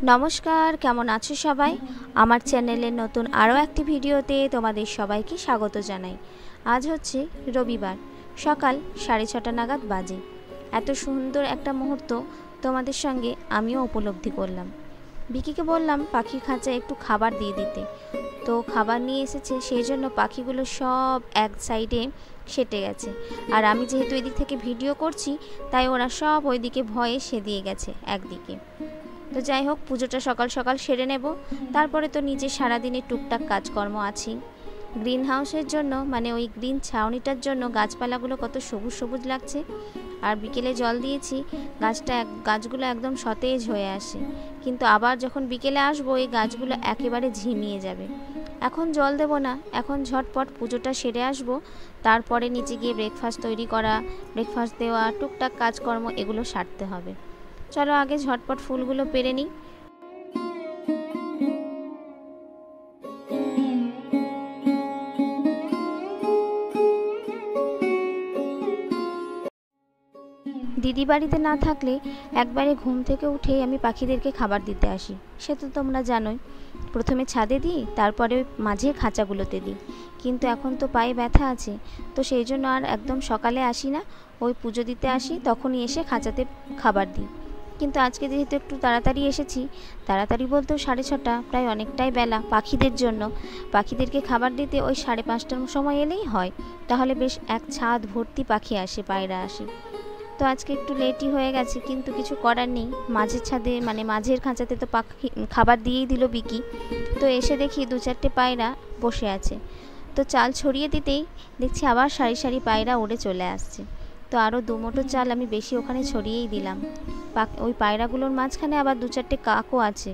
নমস্কার, কেমন আছো সবাই? আমার চ্যানেলের নতুন আরও একটি ভিডিওতে তোমাদের সবাইকে স্বাগত জানাই। আজ হচ্ছে রবিবার, সকাল 6:30 নাগাদ বাজে। এত সুন্দর একটা মুহূর্ত তোমাদের সঙ্গে আমিও উপলব্ধি করলাম। ভিকিকে বললাম পাখির খাঁচায় একটু খাবার দিয়ে দিতে, তো খাবার নিয়ে এসেছে, সেই জন্য পাখিগুলো সব এক সাইডে সেটে গেছে। আর আমি যেহেতু এদিক থেকে ভিডিও করছি, তাই ওরা সব ওইদিকে ভয়ে সেদিয়ে গেছে একদিকে। তো যাই হোক, পুজোটা সকাল সকাল সেরে নেব, তারপরে তো নিচে সারাদিনের টুকটাক কাজকর্ম আছেই। গ্রিন হাউসের জন্য, মানে ওই গ্রিন ছাউনিটার জন্য গাছপালাগুলো কত সবুজ সবুজ লাগছে। আর বিকেলে জল দিয়েছি, গাছগুলো একদম সতেজ হয়ে আসে। কিন্তু আবার যখন বিকেলে আসবো, এই গাছগুলো একেবারে ঝিমিয়ে যাবে। এখন জল দেব না, এখন ঝটপট পুজোটা সেরে আসবো, তারপরে নিচে গিয়ে ব্রেকফাস্ট তৈরি করা, ব্রেকফাস্ট দেওয়া, টুকটাক কাজকর্ম এগুলো সারতে হবে। চলো আগে ঝটপট ফুলগুলো পেরে নিই। দিদি বাড়িতে না থাকলে একবারে ঘুম থেকে উঠেই আমি পাখিদেরকে খাবার দিতে আসি, সে তো তোমরা জানোই। প্রথমে ছাদে দিই, তারপরে মাঝের খাঁচাগুলোতে দিই। কিন্তু এখন তো পায়ে ব্যথা আছে, তো সেই জন্য আর একদম সকালে আসি না, ওই পুজো দিতে আসি তখনই এসে খাঁচাতে খাবার দিই। কিন্তু আজকে যেহেতু একটু তাড়াতাড়ি এসেছি, তাড়াতাড়ি বলতেও 6:30, প্রায় অনেকটাই বেলা পাখিদের জন্য। পাখিদেরকে খাবার দিতে ওই 5:30টার সময় এলেই হয়, তাহলে বেশ এক ছাদ ভর্তি পাখি আসে, পায়রা আসে। তো আজকে একটু লেটই হয়ে গেছে, কিন্তু কিছু করার নেই। মাঝের ছাদে, মানে মাঝের খাঁচাতে তো পাখি খাবার দিয়েই দিল বিকি। তো এসে দেখি 2-4টে পায়রা বসে আছে। তো চাল ছড়িয়ে দিতেই দেখছি আবার সারি সারি পায়রা উড়ে চলে আসছে। তো আরও 2 মুঠো চাল আমি বেশি ওখানে ছড়িয়েই দিলাম। ওই পায়রাগুলোর মাঝখানে আবার 2-4টে কাকও আছে।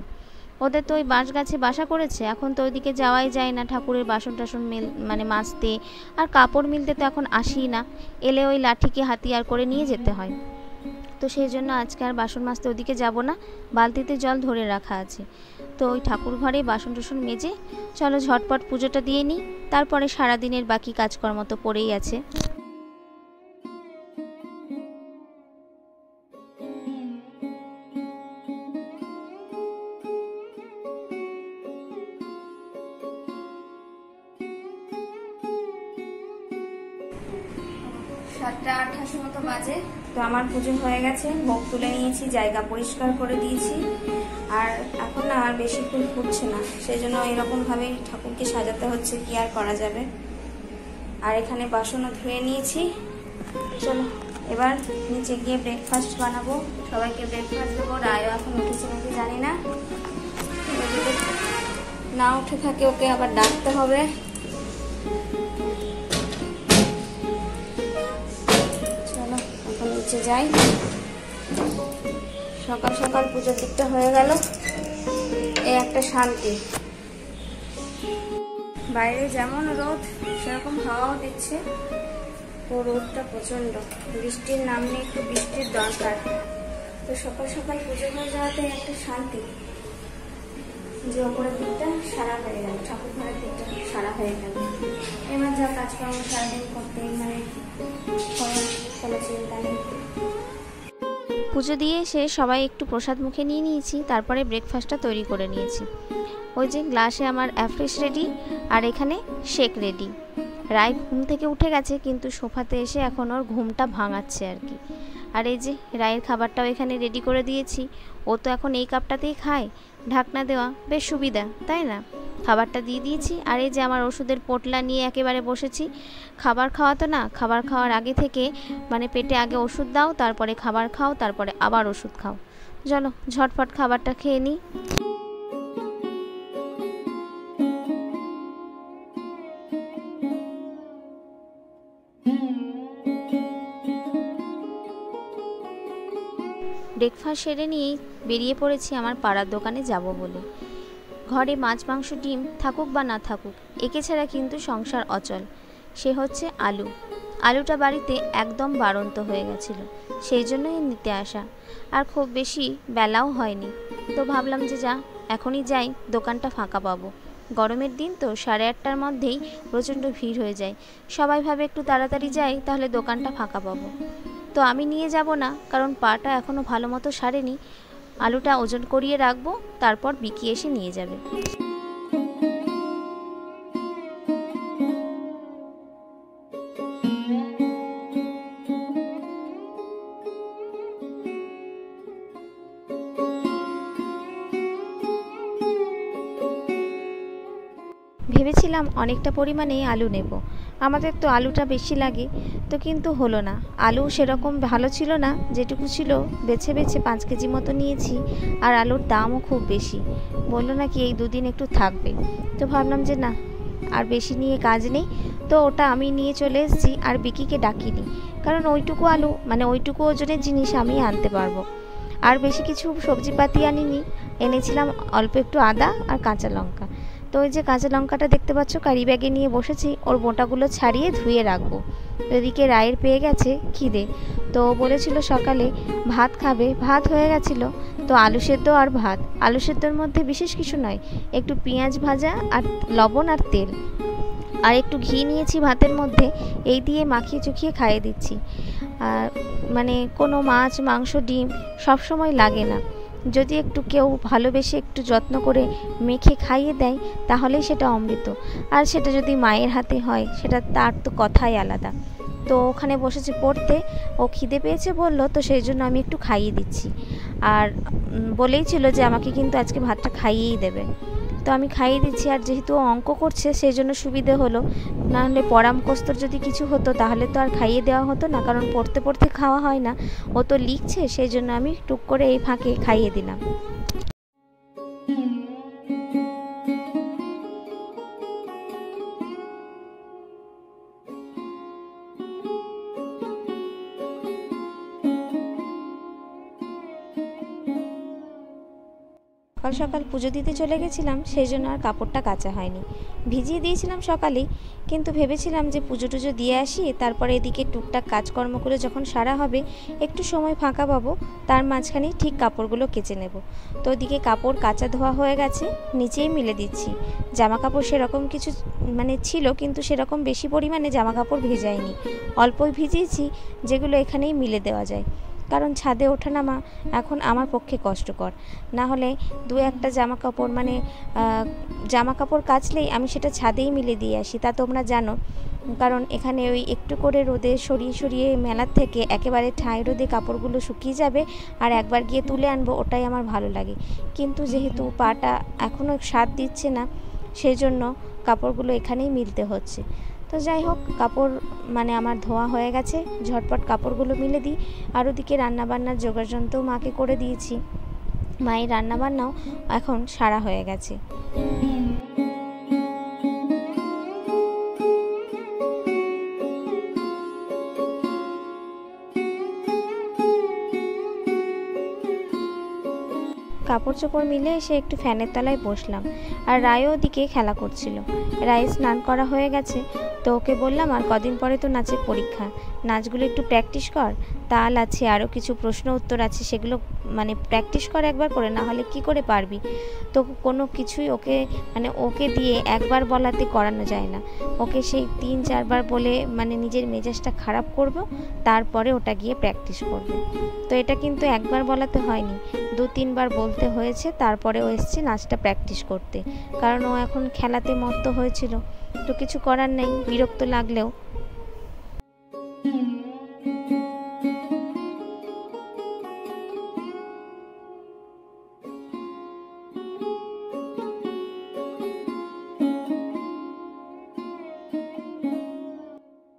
ওদের তো ওই বাঁশ গাছে বাসা করেছে, এখন তো ওইদিকে যাওয়াই যায় না ঠাকুরের বাসন টাসন মানে মাজতে, আর কাপড় মিলতে তো এখন আসি না, এলে ওই লাঠিকে হাতিয়ার করে নিয়ে যেতে হয়। তো সেই জন্য আজকে আর বাসন মাজতে ওদিকে যাব না, বালতিতে জল ধরে রাখা আছে। তো ওই ঠাকুর ঘরে বাসন টাসন মেজে চলো ঝটপট পুজোটা দিয়ে নিই, তারপরে সারাদিনের বাকি কাজকর্ম তো পড়েই আছে। সাতটা 28 মতো বাজে। তো আমার পুজো হয়ে গেছে, ভোগ তুলে নিয়েছি, জায়গা পরিষ্কার করে দিয়েছি। আর এখন না আর বেশিক্ষণ ফুটছে না, সেই জন্য এরকমভাবেই ঠাকুরকে সাজাতে হচ্ছে, কি আর করা যাবে। আর এখানে বাসনও ধুয়ে নিয়েছি। চলো এবার নিচে গিয়ে ব্রেকফাস্ট বানাবো, সবাইকে ব্রেকফাস্ট দেবো। রায়ও এখন উঠেছে নাকি জানি না, না উঠে থাকে ওকে আবার ডাকতে হবে। নিচে যাই, সকাল সকাল পুজোর দিকটা হয়ে গেল, এই একটা শান্তি। বাইরে যেমন রোদ, সেরকম হাওয়াও দিচ্ছে। ও রোদটা প্রচন্ড, বৃষ্টির নাম নেই, একটু বৃষ্টির দরকার। তো সকাল সকাল পুজো হয়ে যাওয়াতে একটা শান্তি, যে ওপরের দিকটা সারা হয়ে গেল, ঠাকুর ঘরের দিকটা সারা হয়ে গেল। এবার যা কাজকর্ম সারাদিন করতে, মানে কোনো চিন্তা নেই। পুজো দিয়ে এসে সবাই একটু প্রসাদ মুখে নিয়ে নিয়েছি, তারপরে ব্রেকফাস্টটা তৈরি করে নিয়েছি। ওই যে গ্লাসে আমার অ্যাফ্রেশ রেডি, আর এখানে শেক রেডি। রায় ঘুম থেকে উঠে গেছে, কিন্তু সোফাতে এসে এখন ওর ঘুমটা ভাঙাচ্ছে আর কি। আর এই যে রায়ের খাবারটাও এখানে রেডি করে দিয়েছি, ও তো এখন এই কাপটাতেই খায়, ঢাকনা দেওয়া বেশ সুবিধা, তাই না? খাবারটা দিয়ে দিয়েছি। আর এই যে আমার ওষুধের পোটলা নিয়ে একেবারে বসেছি। খাবার খাওয়া তো না, খাবার খাওয়ার আগে থেকে মানে পেটে আগে ওষুধ দাও, তারপরে খাবার খাও, তারপরে আবার ওষুধ খাও। চলো ঝটপট খাবারটা খেয়ে নিই। ব্রেকফাস্ট সেরে নিয়েই বেরিয়ে পড়েছি আমার পাড়ার দোকানে যাব বলে। ঘরে মাছ মাংস ডিম থাকুক বা না থাকুক, একে ছাড়া কিন্তু সংসার অচল। সে হচ্ছে আলু। আলুটা বাড়িতে একদম বাড়ন্ত হয়ে গেছিলো, সেই জন্যই নিতে আসা। আর খুব বেশি বেলাও হয়নি, তো ভাবলাম যে এখনই যাই, দোকানটা ফাঁকা পাবো। গরমের দিন তো 8:30টার মধ্যেই প্রচণ্ড ভিড় হয়ে যায়। সবাই ভাবে একটু তাড়াতাড়ি যাই, তাহলে দোকানটা ফাঁকা পাবো। তো আমি নিয়ে যাব না, কারণ পাটা এখনও ভালো মতো সারেনি। আলুটা ওজন করিয়ে রাখবো, তারপর বিকি এসে নিয়ে যাবে। ভেবেছিলাম অনেকটা পরিমাণেই আলু নেব, আমাদের তো আলুটা বেশি লাগে, তো কিন্তু হলো না। আলু সেরকম ভালো ছিল না, যেটুকু ছিল বেছে বেছে 5 কেজি মতো নিয়েছি। আর আলুর দামও খুব বেশি, বললো নাকি এই 2 দিন একটু থাকবে। তো ভাবলাম যে না, আর বেশি নিয়ে কাজ নেই, তো ওটা আমি নিয়ে চলে এসেছি আর বিকিকে ডাকিনি, কারণ ওইটুকু আলু মানে ওইটুকু ওজনের জিনিস আমি আনতে পারবো। আর বেশি কিছু সবজিপাতি আনিনি, এনেছিলাম অল্প একটু আদা আর কাঁচা লঙ্কা। তো ওই যে কাঁচা লঙ্কাটা দেখতে পাচ্ছ ক্যারি ব্যাগে নিয়ে বসেছি, ওর বোঁটাগুলো ছাড়িয়ে ধুয়ে রাখবো। এদিকে রায়ের পেয়ে গেছে খিদে, তো বলেছিল সকালে ভাত খাবে, ভাত হয়ে গেছিলো। তো আলু সেদ্ধ আর ভাত, আলু সেদ্ধর মধ্যে বিশেষ কিছু নয়, একটু পেঁয়াজ ভাজা আর লবণ আর তেল আর একটু ঘি নিয়েছি ভাতের মধ্যে, এই দিয়ে মাখিয়ে চুখিয়ে খাইয়ে দিচ্ছি। আর মানে কোনো মাছ মাংস ডিম সব সময় লাগে না, যদি একটু কেউ ভালোবেসে একটু যত্ন করে মেখে খাইয়ে দেয় তাহলেই সেটা অমৃত। আর সেটা যদি মায়ের হাতে হয় সেটা তার তো কথাই আলাদা। তো ওখানে বসেছে পড়তে, ও খিদে পেয়েছে বলল, তো সেই জন্য আমি একটু খাইয়ে দিচ্ছি। আর বলেই ছিল যে আমাকে কিন্তু আজকে ভাতটা খাইয়েই দেবে, তো আমি খাইয়ে দিচ্ছি। আর যেহেতু অঙ্ক করছে সেই জন্য সুবিধে হলো, নাহলে পড়া মুখস্থর যদি কিছু হতো তাহলে তো আর খাইয়ে দেওয়া হতো না, কারণ পড়তে পড়তে খাওয়া হয় না, ও তো লিখছে, সেই জন্য আমি টুক করে এই ফাঁকে খাইয়ে দিলাম। সকাল সকাল পুজো দিতে চলে গেছিলাম, সেই জন্য আর কাপড়টা কাচা হয়নি, ভিজিয়ে দিয়েছিলাম সকালেই। কিন্তু ভেবেছিলাম যে পুজো টুজো দিয়ে আসি, তারপরে এদিকে টুকটাক কাজকর্মগুলো যখন সারা হবে একটু সময় ফাঁকা পাবো, তার মাঝখানেই ঠিক কাপড়গুলো কেচে নেব। তো ওদিকে কাপড় কাচা ধোয়া হয়ে গেছে, নিচেই মিলে দিচ্ছি। জামা কাপড় সেরকম কিছু মানে ছিল, কিন্তু সেরকম বেশি পরিমাণে জামা কাপড় ভেজাইনি, অল্পই ভিজিয়েছি, যেগুলো এখানেই মিলে দেওয়া যায়। কারণ ছাদে ওঠানামা এখন আমার পক্ষে কষ্টকর, না হলে 2-1টা জামা কাপড় মানে জামা কাপড় কাচলেই আমি সেটা ছাদেই মিলে দিয়ে আসি, তা তোমরা জানো। কারণ এখানে ওই একটু করে রোদে সরিয়ে সরিয়ে মেলার থেকে একেবারে ঠাঁই রোদে কাপড়গুলো শুকিয়ে যাবে, আর একবার গিয়ে তুলে আনবো, ওটাই আমার ভালো লাগে। কিন্তু যেহেতু পাটা এখনও সাথ দিচ্ছে না, সেই জন্য কাপড়গুলো এখানেই মিলতে হচ্ছে। তো যাই হোক, কাপড় মানে আমার ধোয়া হয়ে গেছে, ঝটপট কাপড়গুলো মিলে দিই। আর ওদিকে রান্নাবান্নার জোগাড়যন্ত্রও মাকে করে দিয়েছি, মায়ের রান্নাবান্নাও এখন সারা হয়ে গেছে। কাপড় চোপড় মিলে এসে একটু ফ্যানের তলায় বসলাম, আর রায়ও ওদিকে খেলা করছিল। রায়ে স্নান করা হয়ে গেছে, তো ওকে বললাম আর কদিন পরে তো নাচের পরীক্ষা, নাচগুলো একটু প্র্যাকটিস কর, তাল আছে আরও কিছু প্রশ্ন উত্তর আছে, সেগুলো মানে প্র্যাকটিস কর একবার করে, না হলে কি করে পারবি। তো কোনো কিছুই ওকে দিয়ে একবার বলাতে করানো যায় না, ওকে সেই 3-4 বার বলে মানে নিজের মেজাজটা খারাপ করব, তারপরে ওটা গিয়ে প্র্যাকটিস করবে। তো এটা কিন্তু একবার বলাতে হয়নি, 2-3 বার বলতে হয়েছে, তারপরে ও এসছে নাচটা প্র্যাকটিস করতে, কারণ ও এখন খেলাতে মত্ত হয়েছিল। তো কিছু করার নেই, বিরক্ত লাগলেও।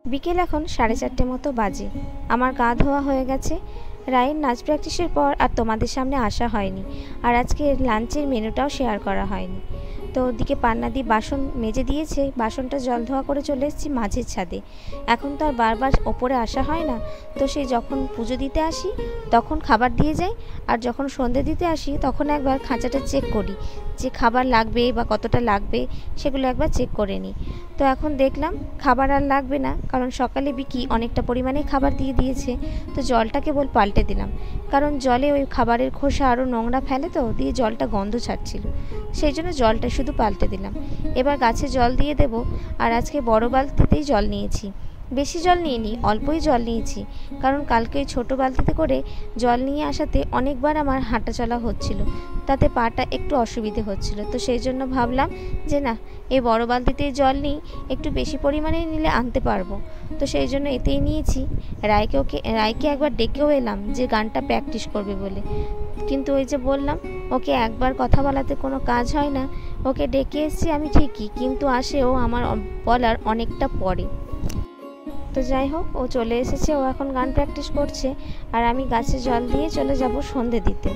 বিকেল এখন 4:30 মতো বাজে, আমার গা ধোয়া হয়ে গেছে। রায়ের নাচ প্র্যাকটিসের পর আর তোমাদের সামনে আসা হয়নি, আর আজকে লাঞ্চের মেনুটাও শেয়ার করা হয়নি। তো ওদিকে পান্নাদি বাসন মেজে দিয়েছে, বাসনটা জল ধোয়া করে চলে এসেছি মাঝের ছাদে। এখন তো আর বারবার ওপরে আসা হয় না, তো সেই যখন পুজো দিতে আসি তখন খাবার দিয়ে যাই, আর যখন সন্ধে দিতে আসি তখন একবার খাঁচাটা চেক করি যে খাবার লাগবে বা কতটা লাগবে, সেগুলো একবার চেক করে নিই। তো এখন দেখলাম খাবার আর লাগবে না, কারণ সকালে বিকি অনেকটা পরিমাণে খাবার দিয়ে দিয়েছে। তো জলটা কেবল পাল্টে দিলাম, কারণ জলে ওই খাবারের খোসা আরও নোংরা ফেলে, তো দিয়ে জলটা গন্ধ ছাড়ছিল, সেই জন্য জলটা শুধু পাল্টে দিলাম। এবার গাছে জল দিয়ে দেব, আর আজকে বড় বালতিতেই জল নিয়েছি, বেশি জল নিইনি, অল্পই জল নিয়েছি, কারণ কালকে ওই ছোটো বালতিতে করে জল নিয়ে আসাতে অনেকবার আমার হাঁটা চলা হচ্ছিল, তাতে পাটা একটু অসুবিধে হচ্ছিল। তো সেই জন্য ভাবলাম যে না, এই বড় বালতিতে জল নিই, একটু বেশি পরিমাণে নিলে আনতে পারবো। তো সেই জন্য এতেই নিয়েছি। রায়কে একবার ডেকেও এলাম যে গানটা প্র্যাকটিস করবে বলে, কিন্তু ওই যে বললাম ওকে একবার কথা বলাতে কোনো কাজ হয় না। ওকে ডেকে এসেছি আমি ঠিকই, কিন্তু আসে ও আমার বলার অনেকটা পরে। তো যাই হোক, ও চলে এসেছে, ও এখন গান প্র্যাকটিস করছে, আর আমি গাছে জল দিয়ে চলে যাব সন্ধে দিতে।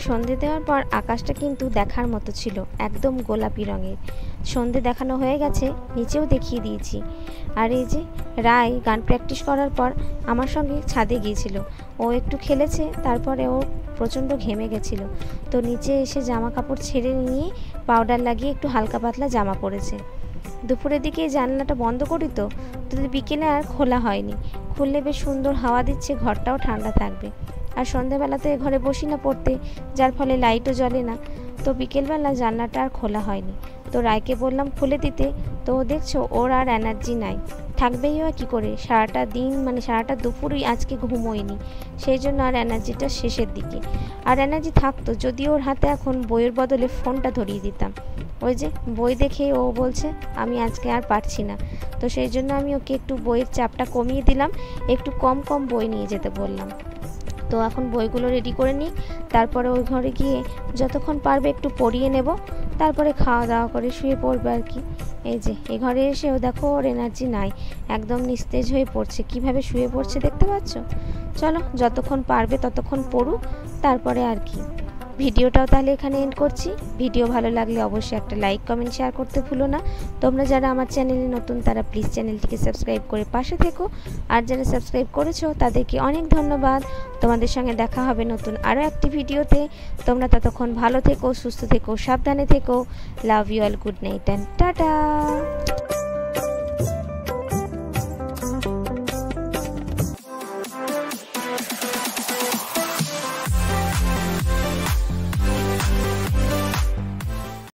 সন্ধে দেওয়ার পর আকাশটা কিন্তু দেখার মতো ছিল, একদম গোলাপি রঙের। সন্ধে দেখানো হয়ে গেছে, নিচেও দেখিয়ে দিয়েছি। আর এই যে রায় গান প্র্যাকটিস করার পর আমার সঙ্গে ছাদে গিয়েছিল, ও একটু খেলেছে, তারপরে ও প্রচণ্ড ঘেমে গেছিলো, তো নিচে এসে জামা কাপড় ছেড়ে নিয়ে পাউডার লাগিয়ে একটু হালকা পাতলা জামা পরেছে। দুপুরের দিকে জানলাটা বন্ধ করি, তো বিকেলে আর খোলা হয়নি। খুললে বেশ সুন্দর হাওয়া দিচ্ছে, ঘরটাও ঠান্ডা থাকবে। আর সন্ধেবেলাতে ঘরে বসি না পড়তে, যার ফলে লাইটও জ্বলে না, তো বিকেলবেলা জানলাটা আর খোলা হয়নি। তো রায়কে বললাম খুলে দিতে, তো দেখছো ওর আর এনার্জি নাই, থাকবেই বা কী করে, সারাটা দিন মানে সারাটা দুপুরই আজকে ঘুমোয়নি, সেই জন্য আর এনার্জিটা শেষের দিকে। আর এনার্জি থাকতো যদি ওর হাতে এখন বইয়ের বদলে ফোনটা ধরিয়ে দিতাম। ওই যে বই দেখে ও বলছে আমি আজকে আর পারছি না, তো সেই জন্য আমি ওকে একটু বইয়ের চাপটা কমিয়ে দিলাম, একটু কম কম বই নিয়ে যেতে বললাম। তো এখন বইগুলো রেডি করে নিই, তারপরে ওই ঘরে গিয়ে যতক্ষণ পারবে একটু পড়িয়ে নেব, তারপরে খাওয়া দাওয়া করে শুয়ে পড়বে আর কি। এই যে এই ঘরে এসেও দেখো ওর এনার্জি নাই, একদম নিস্তেজ হয়ে পড়ছে, কিভাবে শুয়ে পড়ছে দেখতে পাচ্ছ। চলো যতক্ষণ পারবে ততক্ষণ পড়ুক, তারপরে আর কি। ভিডিওটাও তাহলে এখানে এন্ড করছি। ভিডিও ভালো লাগলে অবশ্যই একটা লাইক কমেন্ট শেয়ার করতে ভুলো না। তোমরা যারা আমার চ্যানেলে নতুন তারা প্লিজ চ্যানেলটিকে সাবস্ক্রাইব করে পাশে থেকো, আর যারা সাবস্ক্রাইব করেছো তাদেরকে অনেক ধন্যবাদ। তোমাদের সঙ্গে দেখা হবে নতুন আরও একটি ভিডিওতে। তোমরা ততক্ষণ ভালো থেকো, সুস্থ থেকো, সাবধানে থেকো। Love you all, good night and tata.